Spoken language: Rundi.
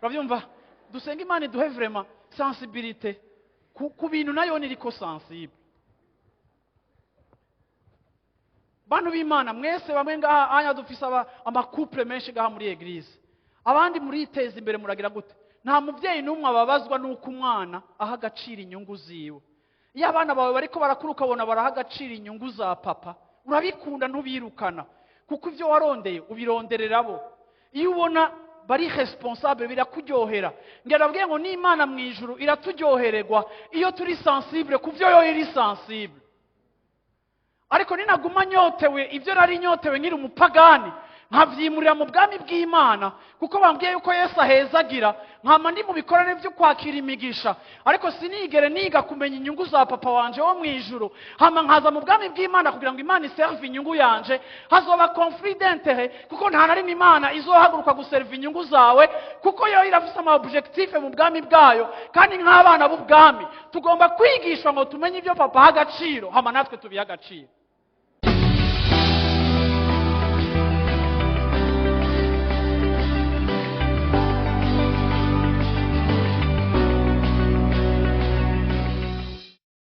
urabyumva dusenga Imana iduhe vraiment sensibilité ku bintu nayo niriko sensible. Bantu b'Imana mwese bamwe ngaha anya dufise amakouple menshi ngaha muri eglise, abandi muriteza imbere muragira gute? Nta muvyeyi n'umwe ababazwa nuko umwana aha agacira inyungu ziwe. Iyo abana bawe bariko barakuruka bona baraha agacira inyungu za papa, urabikunda ntubirukana kuko ivyo warondeye ubironderera bo. Iyo ubona bari responsable birakuryohera. Ngerabwiye ngo n'Imana mu ijuru iraturyohererwa iyo turi sensible kuvyo yo iri sensible. Ariko ninaguma nyotewe ivyo nari nyotewe nkiri umupagani nkavyimurira mu bwami bw'Imana kuko bambwiye yuko Yesu ahezagira nkama ndi mu bikorane byo kwakira imigisha, ariko sinigere niga kumenya inyungu za papa wanje wo mu ijuru, hama nkaza mu bwami bw'Imana kugira ngo Imana iserve inyungu yanje, hazoba conflit d'intérêt kuko nta nari Imana izohaguruka guserve inyungu zawe kuko yo irafise ama objectif mu bwami bwayo, kandi nk'abana b'ubwami tugomba kwigishwa ngo tumenye ivyo papa hagaciro hama natwe tubiha agaciro.